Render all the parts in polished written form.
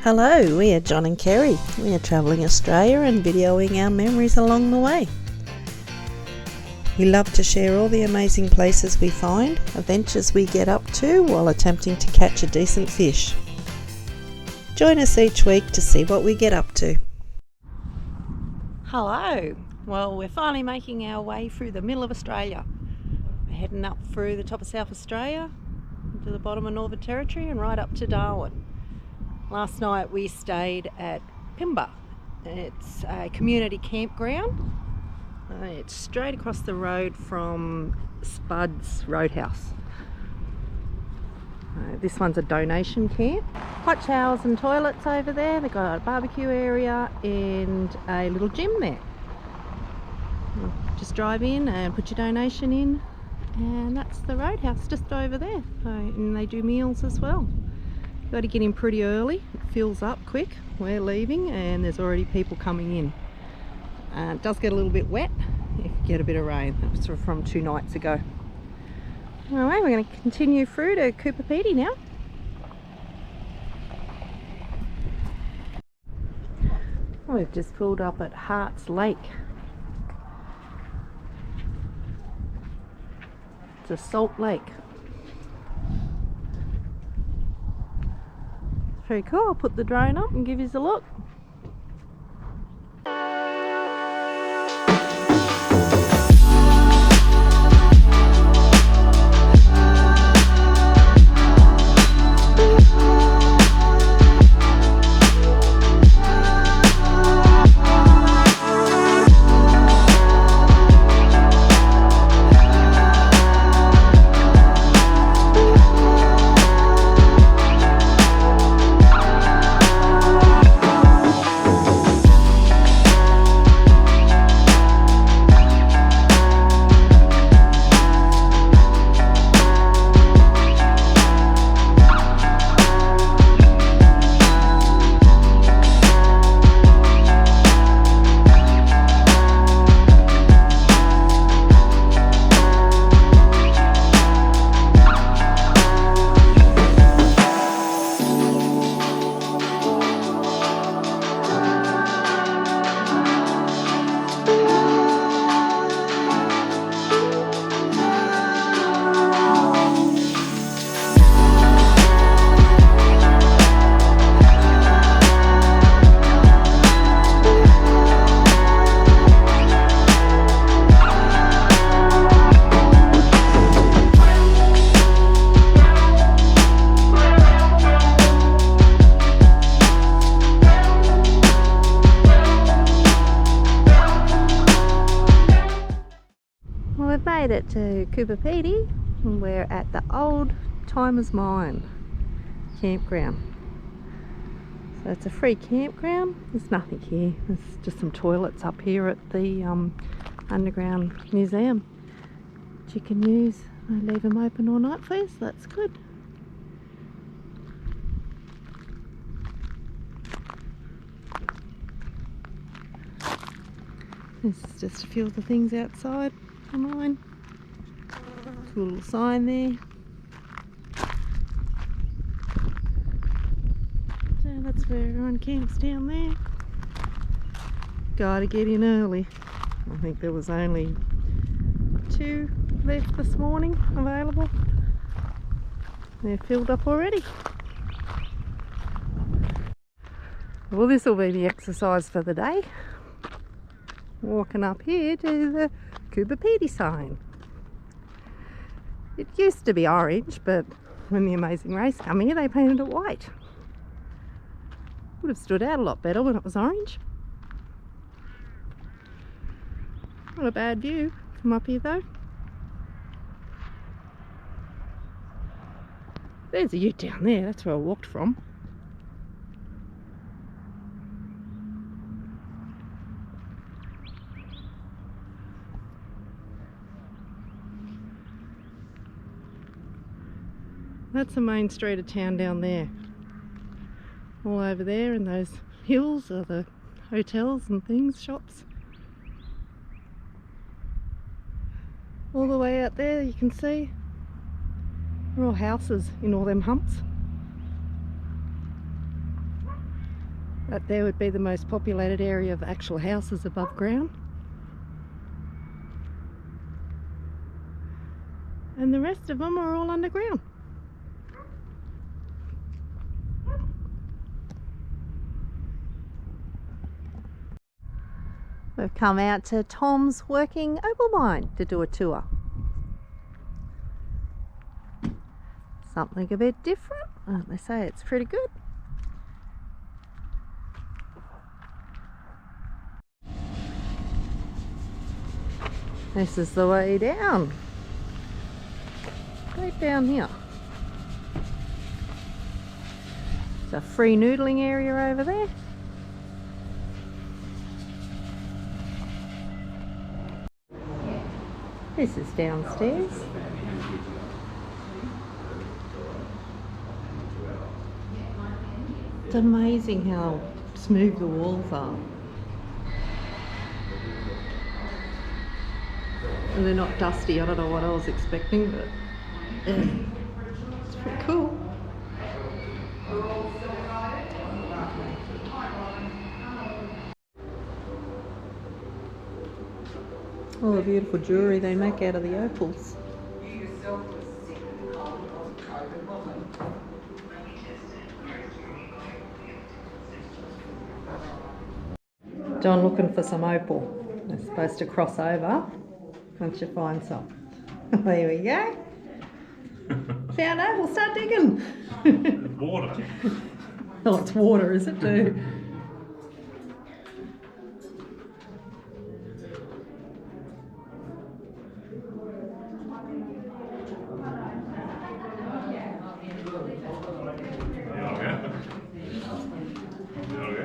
Hello, we are John and Kerry. We are travelling Australia and videoing our memories along the way. We love to share all the amazing places we find, adventures we get up to while attempting to catch a decent fish. Join us each week to see what we get up to. Hello, well we're finally making our way through the middle of Australia. We're heading up through the top of South Australia, to the bottom of Northern Territory and right up to Darwin. Last night we stayed at Riba. It's a community campground. It's straight across the road from Spud's Roadhouse. This one's a donation camp. Hot showers and toilets over there. They've got a barbecue area and a little gym there. Just drive in and put your donation in, and that's the Roadhouse just over there. And they do meals as well. You've got to get in pretty early. It fills up quick. We're leaving and there's already people coming in. It does get a little bit wet if you get a bit of rain. That was from 2 nights ago. Alright, we're going to continue through to Coober Pedy now. We've just pulled up at Hart's Lake. It's a salt lake. Very cool. I'll put the drone up and give you a look. Made it to Coober Pedy and we're at the Old Timers Mine campground. So it's a free campground. There's nothing here. There's just some toilets up here at the underground museum that you can use. They leave them open all night for you, so that's good. There's just a few of the things outside. Mine. Cool little sign there. So that's where everyone camps down there. Gotta get in early. I think there was only 2 left this morning available. They're filled up already. Well, this will be the exercise for the day. Walking up here to the Coober Pedy sign. It used to be orange, but when the Amazing Race come here they painted it white. Would have stood out a lot better when it was orange. Not a bad view from up here though. There's a ute down there, that's where I walked from. That's the main street of town down there. All over there in those hills are the hotels and things, shops. All the way out there you can see they're all houses in all them humps. That there would be the most populated area of actual houses above ground. And the rest of them are all underground. We've come out to Tom's working opal mine to do a tour. Something a bit different. They say it's pretty good. This is the way down. Right down here. There's a free noodling area over there. This is downstairs. It's amazing how smooth the walls are. And they're not dusty. I don't know what I was expecting, but yeah, it's pretty cool. All the beautiful jewellery they make out of the opals. John looking for some opal. They're supposed to cross over once you find some. There we go. Found opal, start digging. Water. Oh, it's water, is it too?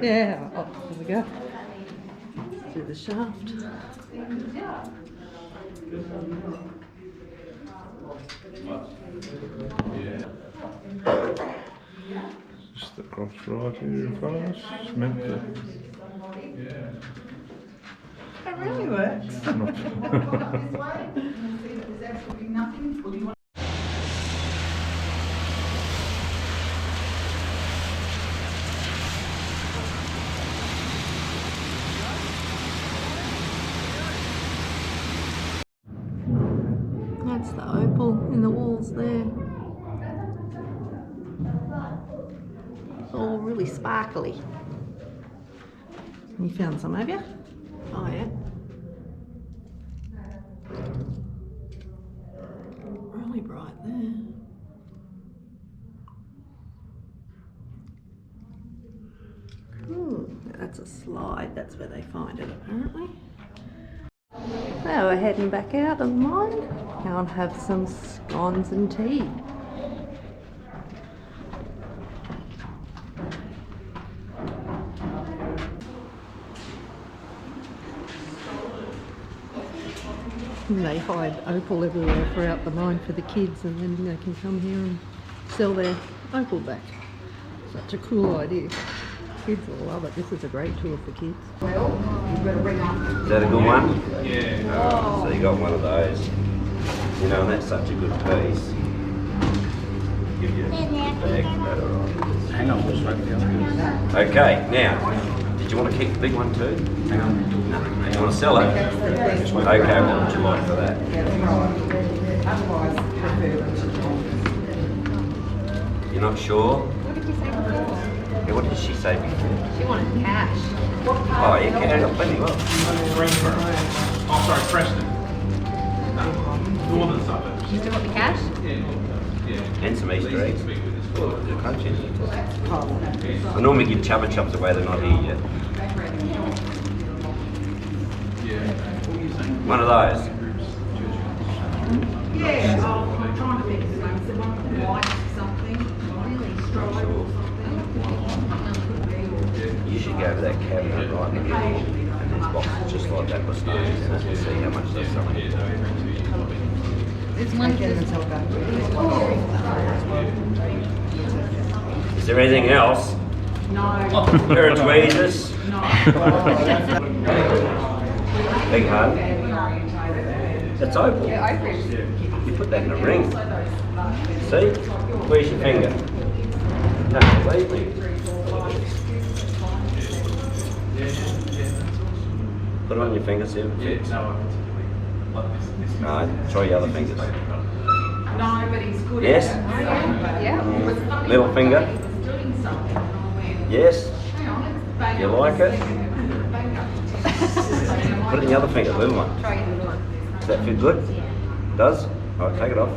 Yeah, oh, there we go. Through the shaft. Just across right here in front of us. It's meant to. It really works. That's the opal in the walls there. It's all really sparkly. You found some, have you? Oh yeah. Really bright there. Cool. That's a slide. That's where they find it apparently. Now we're heading back out of the mine. I'll have some scones and tea. And they hide opal everywhere throughout the mine for the kids, and then they can come here and sell their opal back. Such a cool idea. Kids will love it. This is a great tour for kids. Is that a good one? Yeah. So you got one of those. You know, and that's such a good piece. Give you a bag for that, alright. Hang on, just right there. Okay, now, did you want to keep the big one too? Hang on. No. You want to sell it? Okay, what would you like for that? You're not sure? What did you say before? Yeah, what did she say before? She wanted cash. Oh, yeah, cash, I got plenty of. Oh, sorry, Preston. No, northern suburbs. You still want the cash? And some Easter eggs. The crunchies. I normally give chubba chops away, they're not here yet. One of those. Yeah, I'm trying to think of the name. The one with white something, really strong. You should go to that cabinet right in the middle, and there's boxes just like that with stones in it, and see how much they're selling. It's one Is there anything else? No. Pair of tweezers? No. Big hug. That's opal. You put that in a ring. See? Where's your finger? No, believe me. Put it on your finger, see if it fits. No, try your other fingers. No, but he's good Yes? at it. Yeah. It was funny Middle one finger. day he was doing something and I went, Yes? hang on, let's bang You up like this it? thing. And bang up the Put it in the other finger, little one. Try the other one. Does that feel good? It does? Alright, take it off.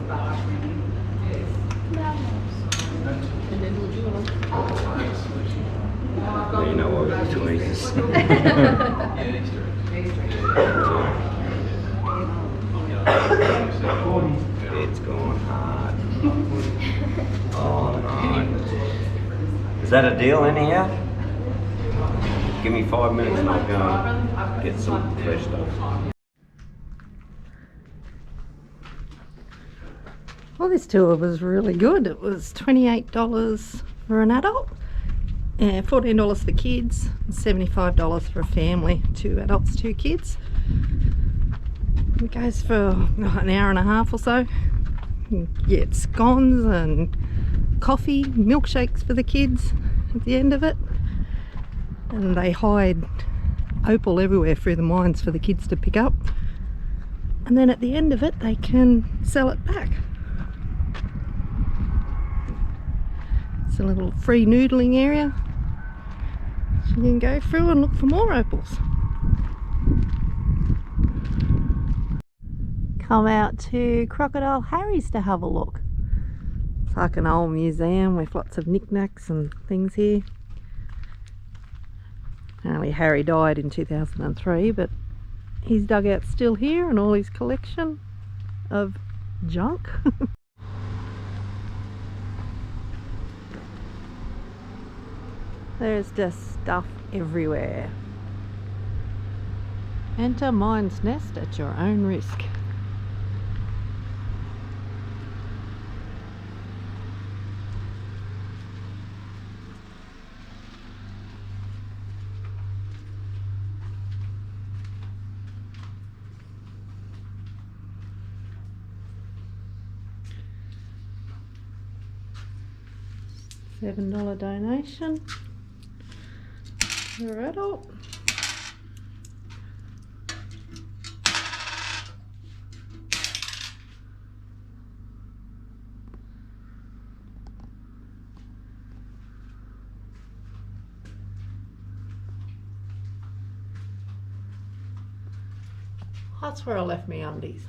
And then we'll do it. Now you know why we're tweezers. It's going hard. Oh no. Is that a deal anyhow? Give me 5 minutes and I'll go and get some fresh stuff. Well, this tour was really good. It was $28 for an adult and $14 for kids, and $75 for a family, 2 adults, 2 kids. It goes for an hour and a half or so. You get scones and coffee, milkshakes for the kids at the end of it. And they hide opal everywhere through the mines for the kids to pick up. And then at the end of it, they can sell it back. It's a little free noodling area. So you can go through and look for more opals. Come out to Crocodile Harry's to have a look. It's like an old museum with lots of knickknacks and things here. Apparently Harry died in 2003, but his dugout's still here and all his collection of junk. There's just stuff everywhere. Enter Mine's Nest at your own risk. $7 donation per adult. That's where I left my undies.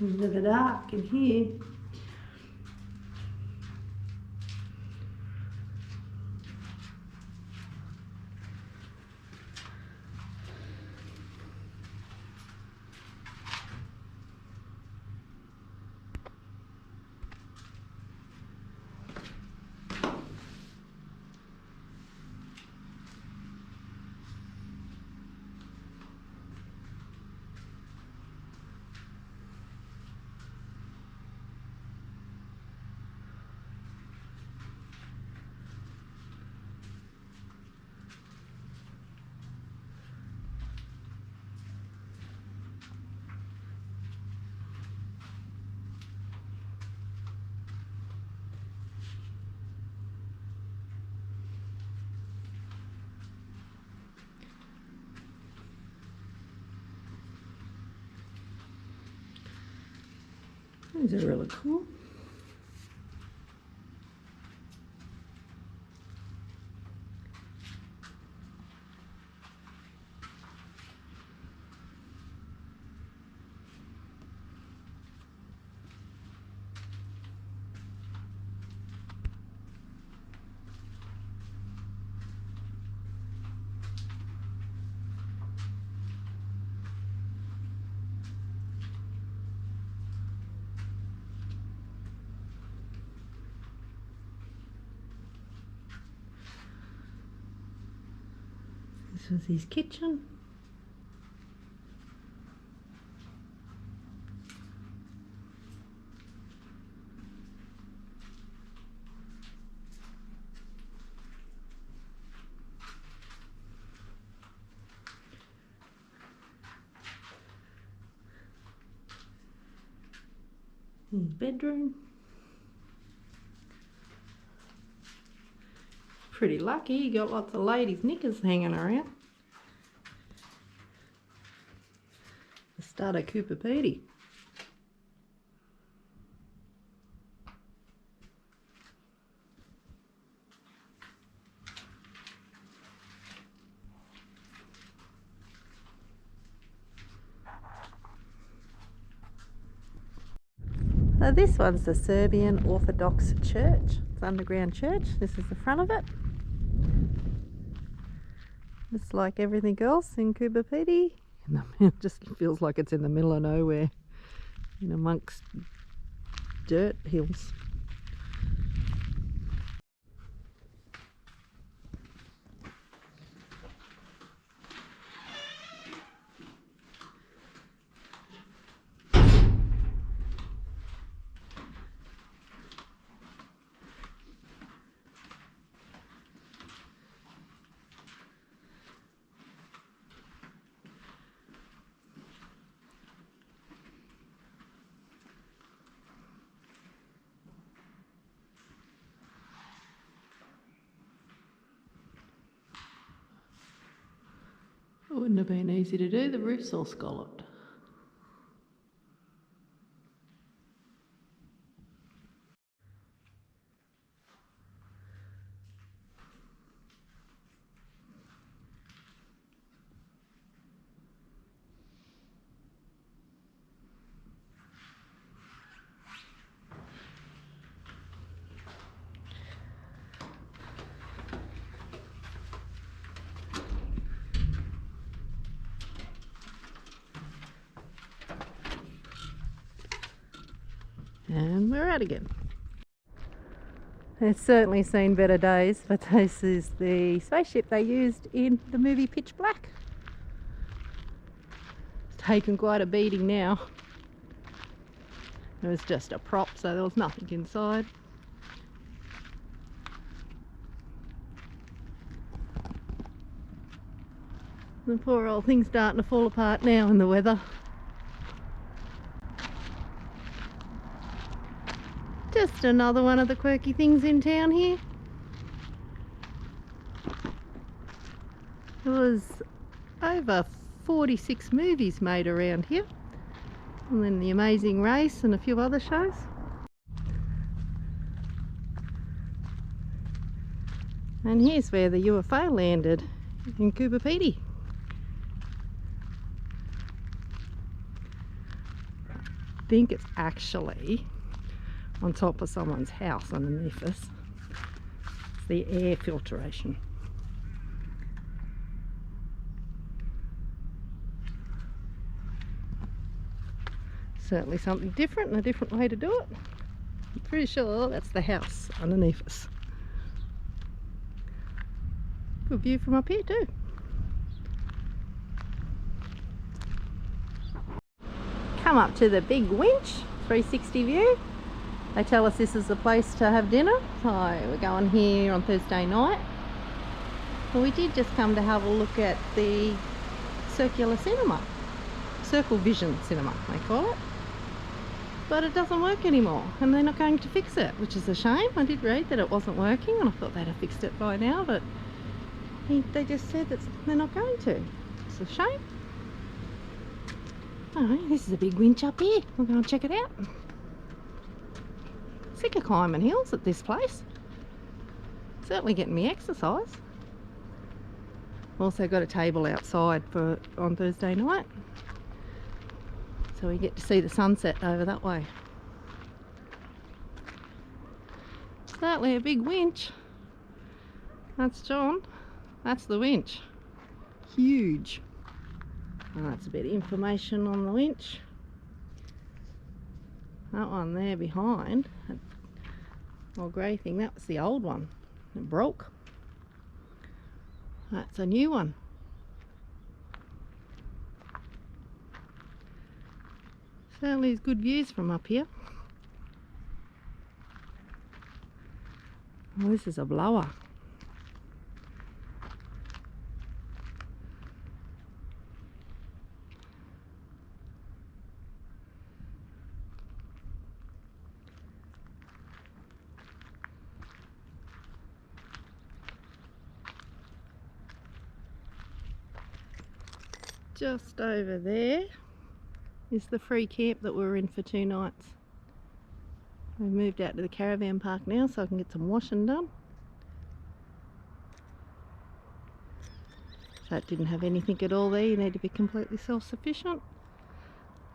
Into the dark in here. These are really cool. This was his kitchen. His bedroom. Pretty lucky, he got lots of ladies' knickers hanging around. The start of Coober Pedy. So this one's the Serbian Orthodox Church. It's an underground church. This is the front of it. It's like everything else in Coober Pedy. It just feels like it's in the middle of nowhere, in amongst dirt hills. It wouldn't have been easy to do, the roof's all scalloped. And we're out again. It's certainly seen better days, but this is the spaceship they used in the movie Pitch Black. It's taken quite a beating now. It was just a prop, so there was nothing inside. The poor old thing's starting to fall apart now in the weather. Just another one of the quirky things in town here. There was over 46 movies made around here, and then The Amazing Race and a few other shows. And here's where the UFO landed, in Coober Pedy. I think it's actually on top of someone's house underneath us. It's the air filtration. Certainly something different and a different way to do it. I'm pretty sure that's the house underneath us. Good view from up here too. Come up to the big winch, 360 view. They tell us this is the place to have dinner, so we're going here on Thursday night. Well, we did just come to have a look at the circular cinema, Circle Vision Cinema they call it, but it doesn't work anymore and they're not going to fix it, which is a shame. I did read that it wasn't working and I thought they'd have fixed it by now, but they just said that they're not going to. It's a shame. Oh, this is a big winch up here. We'll go and check it out. Sick of climbing hills at this place. Certainly getting me exercise. Also got a table outside for on Thursday night, so we get to see the sunset over that way. Certainly a big winch. That's John. That's the winch. Huge. Oh, that's a bit of information on the winch. That one there behind, that old grey thing, that was the old one. It broke. That's a new one. Certainly is good views from up here. Oh, this is a blower. Just over there is the free camp that we were in for 2 nights. We've moved out to the caravan park now so I can get some washing done. So it didn't have anything at all there, you need to be completely self-sufficient.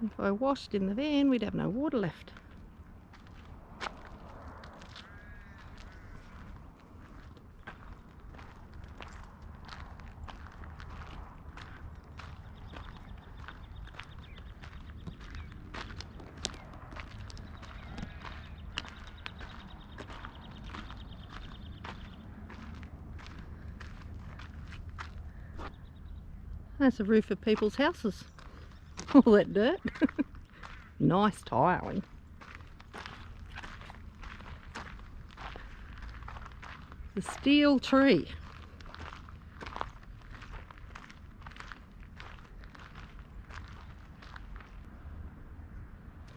If I washed in the van we'd have no water left. That's the roof of people's houses. All that dirt. Nice tiling. The steel tree.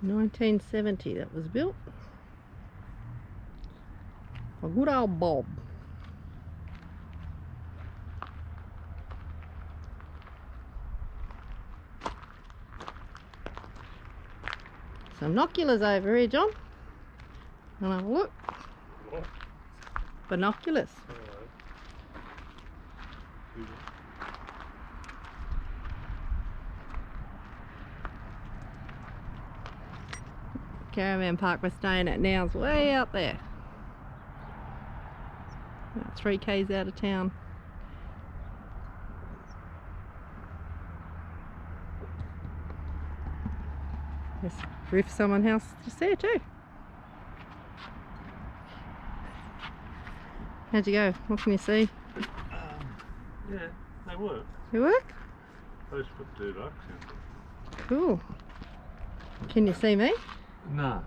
$1970 that was built. A good old Bob. Some binoculars over here, John. Wanna have a look? What? Binoculars. Caravan park we're staying at now is way out there. About 3 k's out of town. There's roof of someone's house just there too. How'd you go? What can you see? Yeah, they work. They work? I just put 2 ducks in. Cool. Can you see me? No.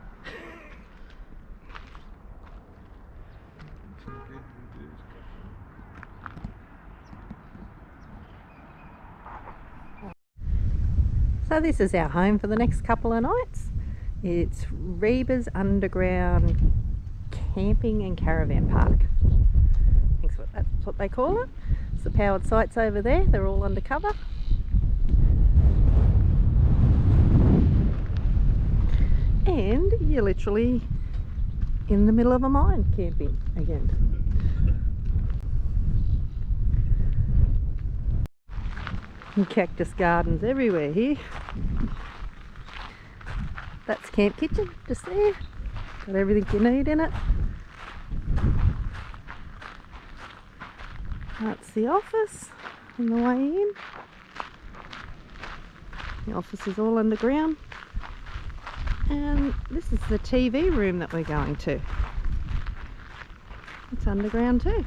So this is our home for the next couple of nights. It's Riba's underground camping and caravan park. That's what they call it. It's the powered sites over there. They're all undercover. And you're literally in the middle of a mine camping again. And cactus gardens everywhere here. That's camp kitchen, just there. Got everything you need in it. That's the office on the way in. The office is all underground. And this is the TV room that we're going to. It's underground too.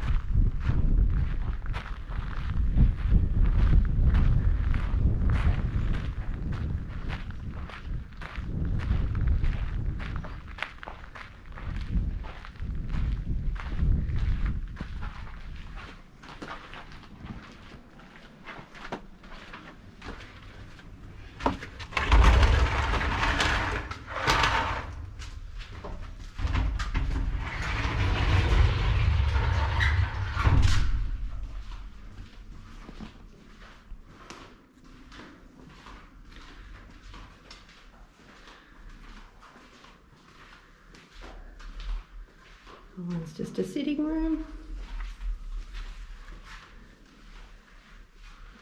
It's just a sitting room,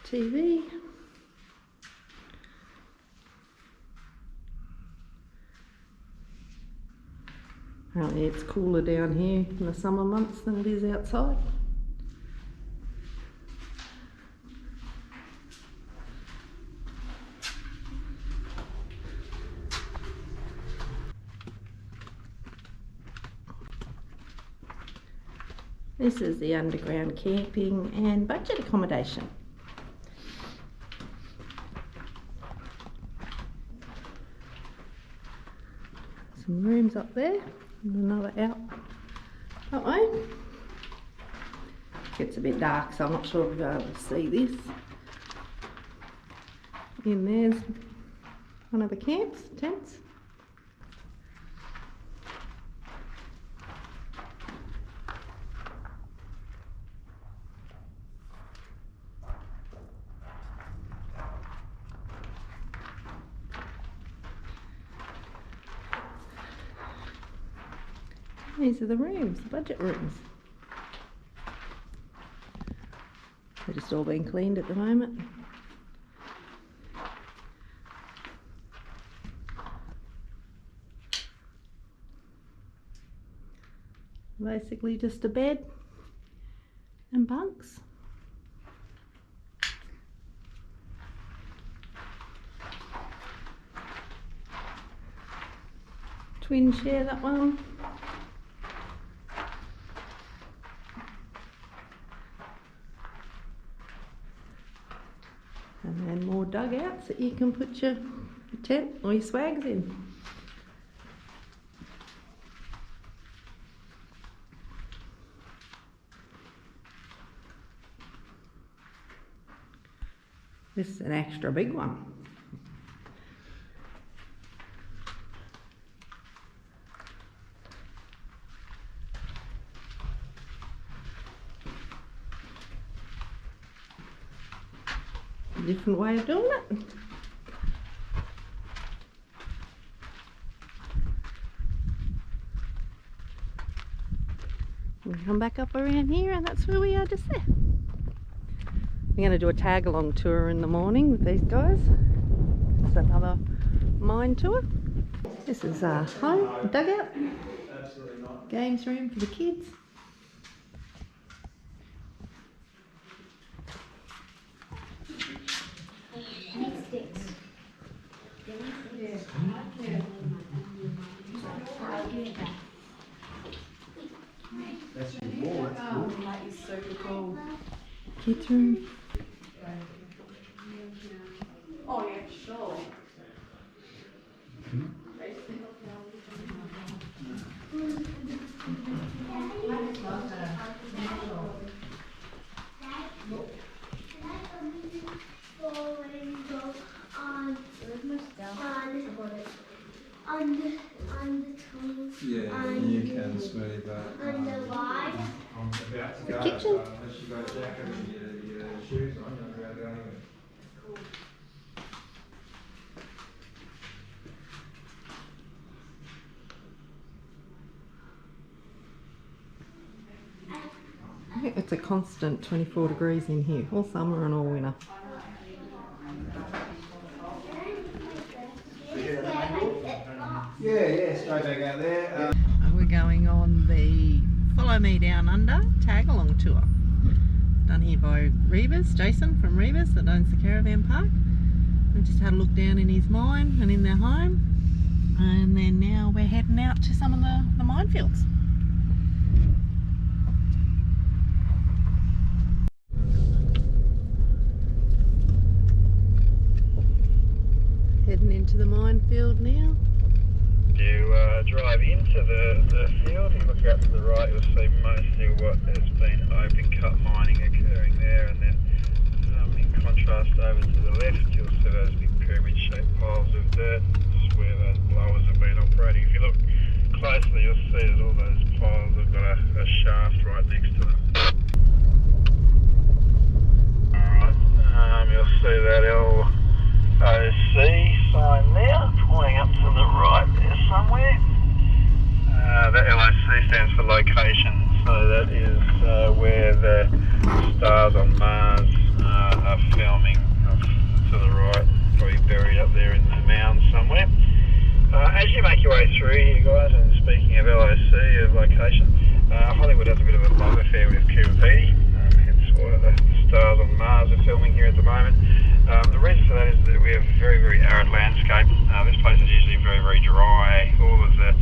TV, apparently it's cooler down here in the summer months than it is outside. This is the underground camping and budget accommodation. Some rooms up there and another out that way. Gets a bit dark, so I'm not sure if you'll be able to see this. And there's one of the camps, tents. These are the rooms, the budget rooms. They're just all being cleaned at the moment. Basically just a bed and bunks. Twin share that one. And then more dugouts that you can put your tent or your swags in. This is an extra big one. Different way of doing it. We come back up around here and that's where we are just there. We're going to do a tag along tour in the morning with these guys. It's another mine tour. This is our home, dugout, games room for the kids. That is super cool. Kids room. Oh yeah, sure. Yeah, you can smooth that. On the wide. I'm about to The go, kitchen. so unless you got a jacket and your shoes on, you're not going to go anywhere. I think it's a constant 24 degrees in here, all summer and all winter. Yeah, straight back out there. We're going on the Follow Me Down Under tag along tour. Done here by Riba's, Jason from Riba's that owns the Caravan Park. We just had a look down in his mine and in their home. And then now we're heading out to some of the minefields. Heading into the minefield now. You drive into the field, you look out to the right, you'll see mostly what has been open cut mining occurring there, and then in contrast over to the left you'll see those big pyramid shaped piles of dirt. That's where those blowers have been operating. If you look closely you'll see that all those piles have got a shaft right next to them. Alright, you'll see that LOC sign there, pointing up to the right there somewhere. That LOC stands for location, so that is where the stars on Mars are filming to the right, probably buried up there in the mound somewhere. As you make your way through here guys, and speaking of LOC, of location, Hollywood has a bit of a love affair with Coober Pedy, hence why the stars on Mars are filming here at the moment. The reason for that is that we have a very, very arid landscape. This place is usually very, very dry. All of the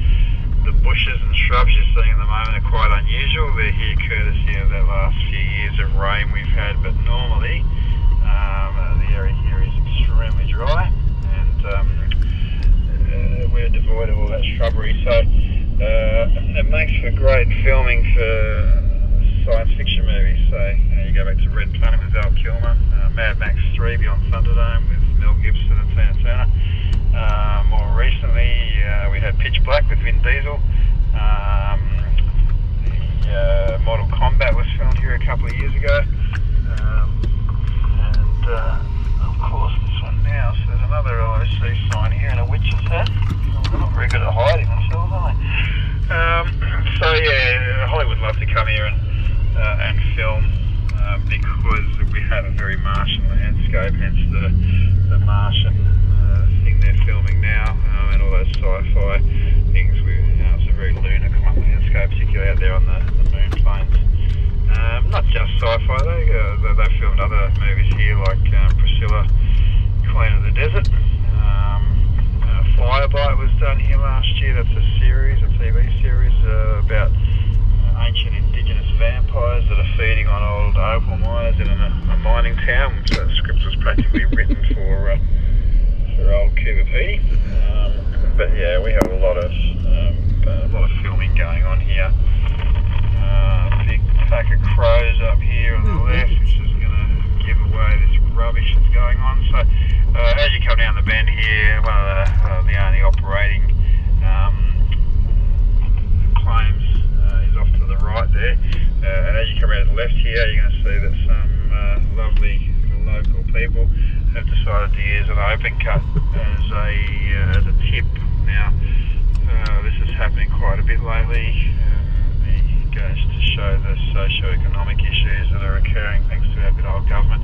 bushes and shrubs you're seeing at the moment are quite unusual. They're here courtesy of the last few years of rain we've had, but normally the area here is extremely dry, and we're devoid of all that shrubbery. So it makes for great filming for science fiction movies. So you go back to Red Planet with Val Kilmer, Mad Max 3 Beyond Thunderdome with Mel Gibson and Tina Turner. More recently, we had Pitch Black with Vin Diesel. Mortal Kombat was filmed here a couple of years ago. And of course this one now, so there's another LOC sign here and a witch's hat. They're not very good at hiding themselves, are they? So yeah, Hollywood love to come here and film because we have a very Martian landscape, hence the Martian thing they're filming now, and all those sci-fi things. It's a very lunar kind of landscape, particularly out there on the moon plains. Not just sci-fi though, they've filmed other movies here like Priscilla, Queen of the Desert. Firebite was done here last year. That's a TV series about ancient indigenous vampires that are feeding on old opal miners in a mining town. So the script was practically written for old Coober Pedy. But yeah, we have a lot of filming going on here. Big pack of crows up here on the left, which is going to give away this rubbish that's going on. So as you come down the bend here, one of the only operating claims is off to the right there. And as you come around to the left here, you're going to see that some lovely local people have decided to use an open cut as a tip. Now, this is happening quite a bit lately. It goes to show the socio-economic issues that are occurring thanks to our good old government.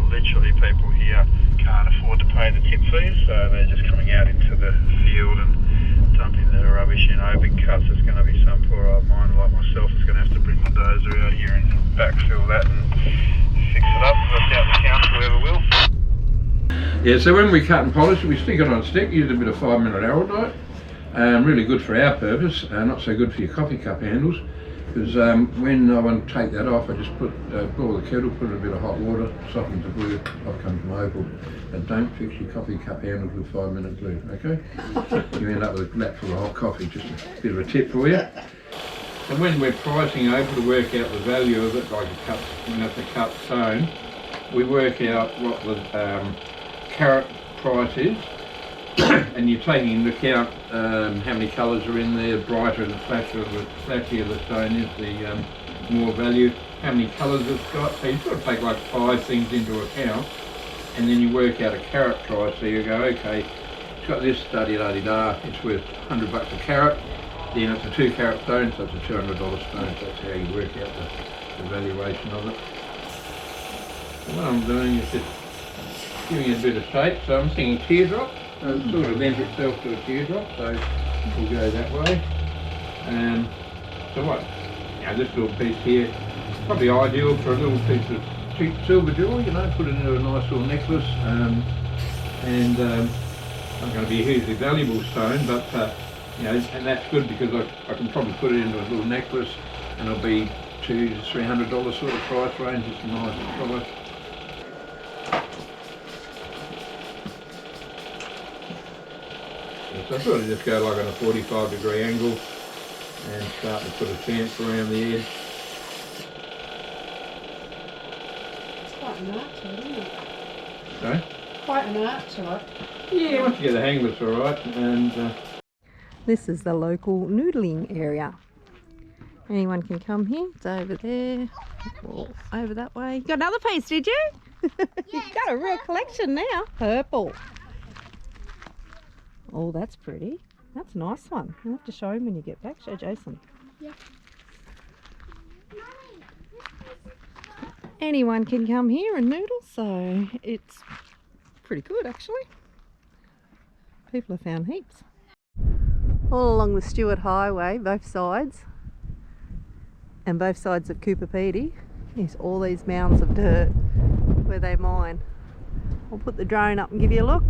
Literally, people here can't afford to pay the tip fees, so they're just coming out into the field and dumping their rubbish in open cuts. There's going to be some poor old miner like myself that's going to have to bring the dozer out here and backfill that and fix it up. I doubt the council ever will. Yeah, so when we cut and polish it, we stick it on a stick, use a bit of 5-minute araldite. Really good for our purpose, not so good for your coffee cup handles, because when I want to take that off, I just boil the kettle, put in a bit of hot water, soften the glue, off comes my opal. And don't fix your coffee cup handles with 5-minute glue, okay? You end up with a lap full of hot coffee, just a bit of a tip for you. And when we're pricing opal to work out the value of it, like when it's a cut stone, we work out what the carat price is, and you're taking into account how many colours are in there. Brighter and flashier the stone is, the more value. How many colours it's got. So you've got to take like 5 things into account, and then you work out a carat price. So you go, okay, it's got this da-di-da-di-da, it's worth $100 a carat. Then it's a 2-carat stone, so it's a $200 stone. So that's how you work out the valuation of it. So what I'm doing is just giving it a bit of shape. So I'm thinking teardrop. It sort of lends itself to a teardrop, so we'll go that way. So what? This little piece here, probably ideal for a little piece of cheap silver jewellery, put it into a nice little necklace. Not going to be a hugely valuable stone, but and that's good because I can probably put it into a little necklace and it'll be $200 to $300 sort of price range. It's a nice price. So I sort of just go like on a 45-degree angle and start to put a stamp around the edge. It's quite an art to it, isn't it? Sorry? Quite an art to it. Yeah, once you get the hang of it's alright. And This is the local noodling area. Anyone can come here. It's over there, or over that way. You got another piece, did you? You've got a real collection now. Purple. Oh, that's pretty. That's a nice one. You'll have to show him when you get back. Show Jason. Yeah. Anyone can come here and noodle, so it's pretty good actually. People have found heaps. All along the Stewart Highway, both sides, and both sides of Coober Pedy, is all these mounds of dirt where they mine. I'll put the drone up and give you a look.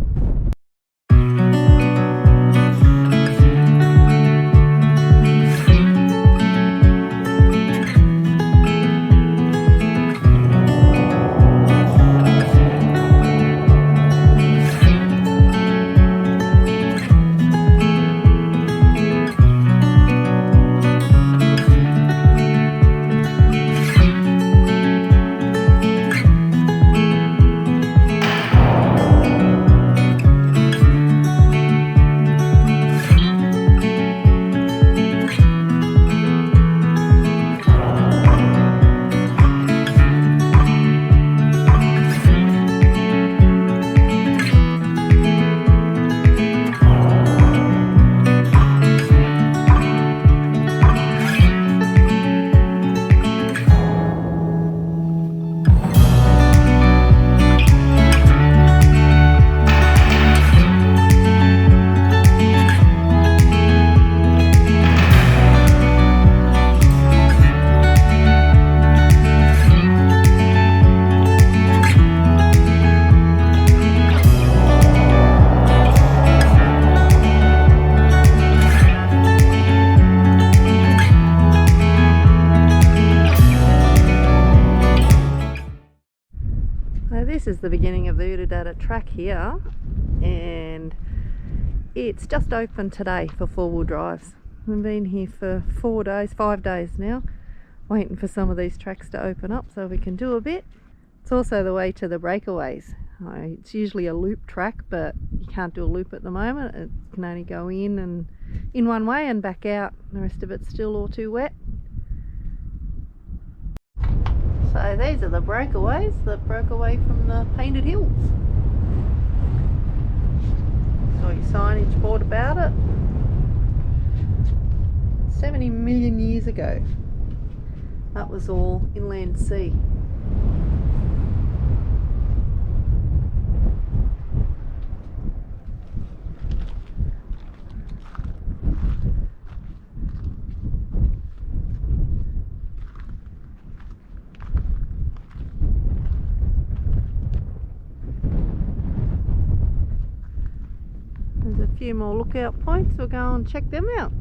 is the beginning of the Udadada track here, and it's just open today for four-wheel drives. We've been here for 5 days now, waiting for some of these tracks to open up so we can do a bit. It's also the way to the breakaways. It's usually a loop track, but you can't do a loop at the moment. It can only go in one way and back out. The rest of it's still all too wet. So these are the breakaways that broke away from the Painted Hills. Got your signage board about it. 70 million years ago, that was all inland sea. There's a few more lookout points, we'll go and check them out.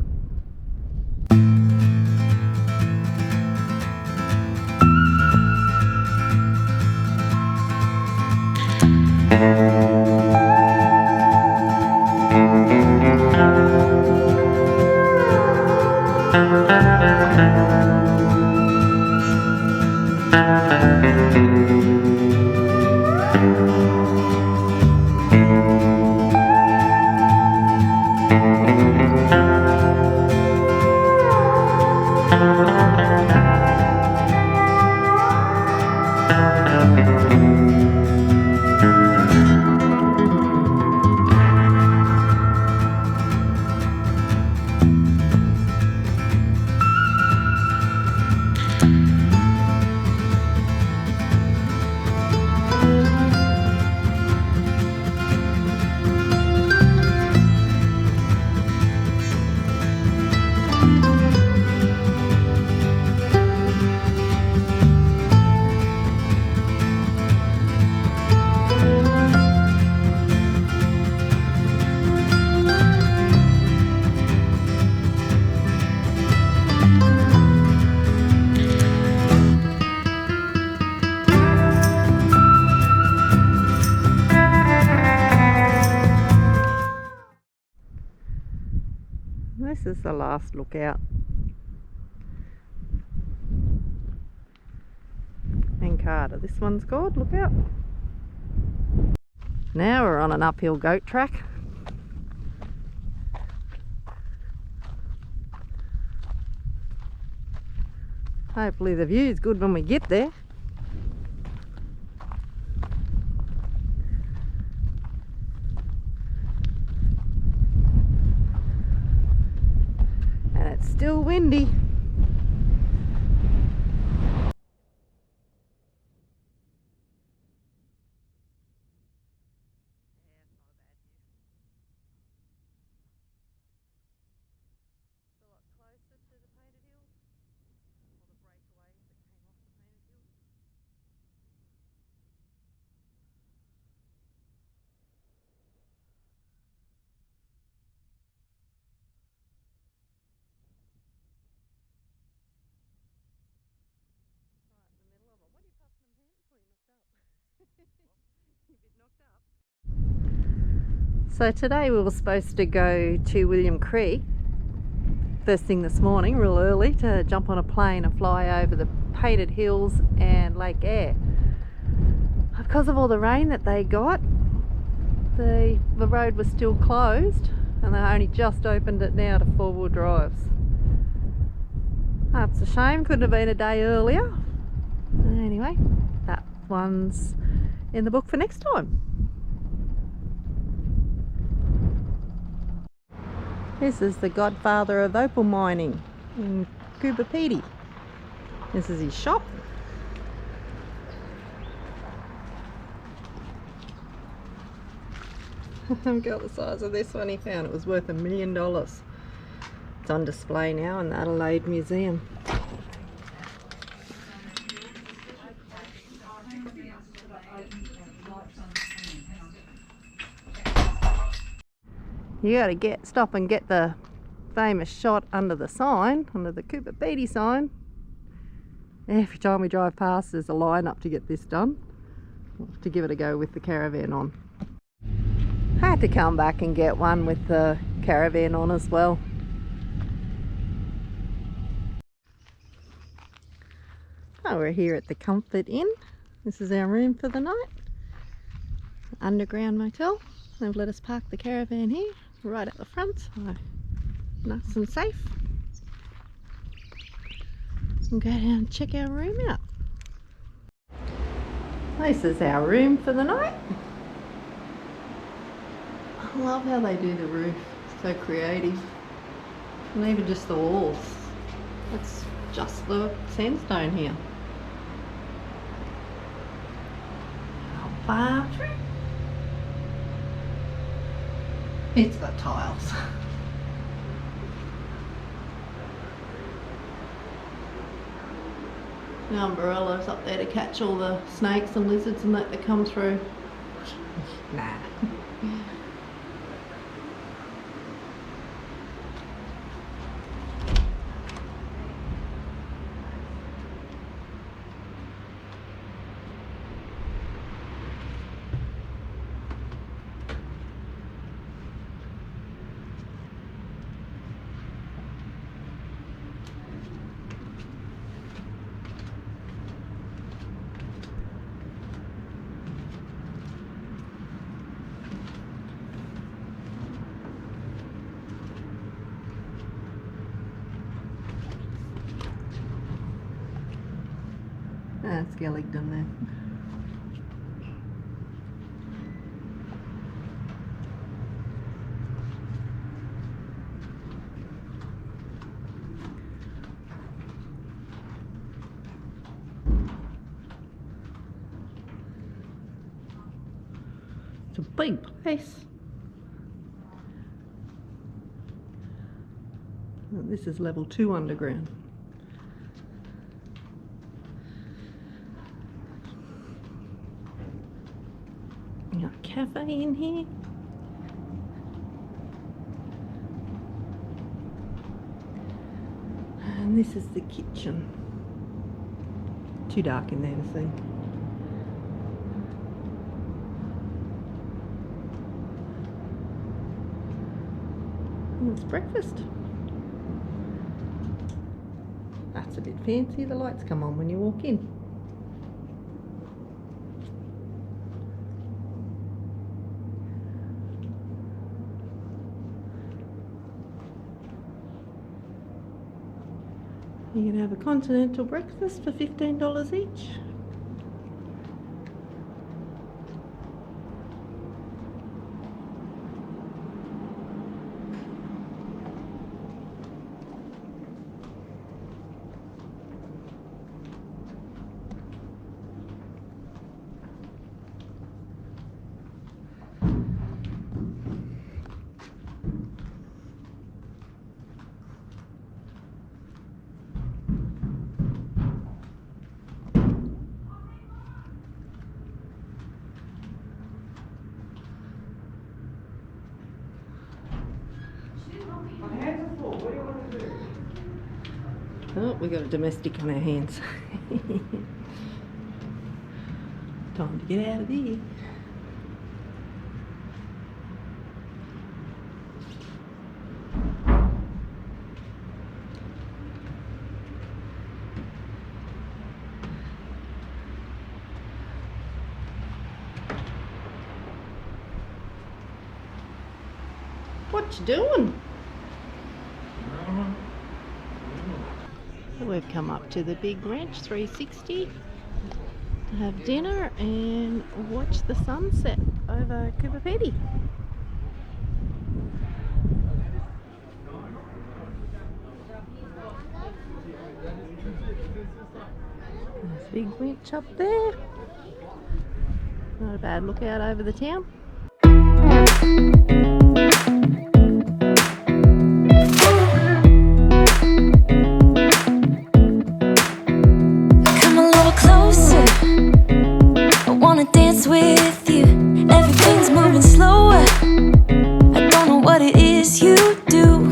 This is the last lookout. And Carter, this one's called Lookout. Now we're on an uphill goat track. Hopefully the view's good when we get there. Still windy. So today we were supposed to go to William Creek first thing this morning, real early, to jump on a plane and fly over the Painted Hills and Lake Eyre. Because of all the rain that they got, the road was still closed, and they only just opened it now to four-wheel drives. That's a shame, couldn't have been a day earlier. Anyway, that one's in the book for next time. This is the godfather of opal mining in Coober Pedy. This is his shop. I've got the size of this one he found. It was worth $1 million. It's on display now in the Adelaide Museum. You gotta stop and get the famous shot under the sign, under the Coober Pedy sign. Every time we drive past there's a line up to get this done. to give it a go with the Caravan on. I had to come back and get one with the Caravan on as well. Oh, we're here at the Comfort Inn. This is our room for the night. Underground motel. They've let us park the Caravan here, right at the front, so nice and safe. We'll go down and check our room out. This is our room for the night. I love how they do the roof, so creative. And even just the walls. It's just the sandstone here. Our bathroom. It's got tiles. The umbrella's up there to catch all the snakes and lizards and that come through. Nah. That's Gellington there. It's a big place. Well, this is level 2 underground. We got a cafe in here. And this is the kitchen. Too dark in there to see. And it's breakfast. That's a bit fancy. The lights come on when you walk in. You can have a continental breakfast for $15 each. Oh, we got a domestic on our hands. Time to get out of there. What you doing? So we've come up to the big ranch 360 to have dinner and watch the sunset over Coober Pedy. There's a big winch up there. Not a bad lookout over the town. With you, everything's moving slower. I don't know what it is you do.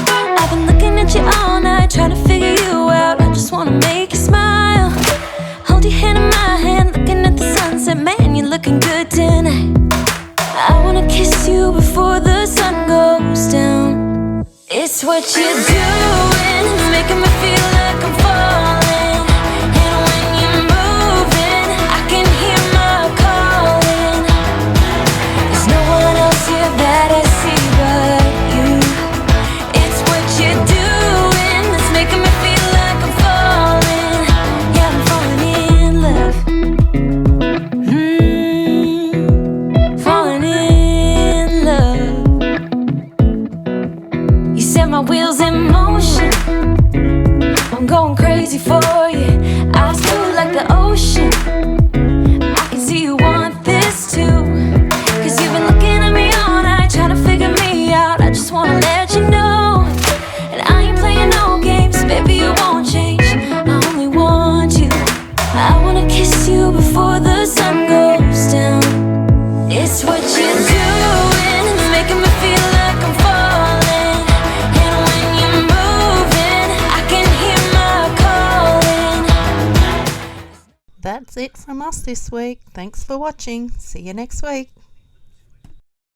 I've been looking at you all night, trying to figure you out. I just wanna make you smile. Hold your hand in my hand, looking at the sunset. Man, you It's what you're doing, it's making me feel like I'm falling. And when you're moving, I can hear my calling. There's no one else here that I see but you. It's what you're doing, it's making me feel like I'm falling. Yeah, I'm falling in love. Falling in love. You set my wheels in motion. I'm going crazy for you. Eyes blue like the ocean. I can see you want this too. Cause you've been looking at me all night, trying to figure me out. I just wanna let you know. And I ain't playing no games, baby, you won't change. I only want you. I wanna kiss you before the sun goes down. It's what you're doing, it's making me feel like I'm falling. And when you're moving, I can hear my calling. That's it from us this week. Thanks for watching. See you next week.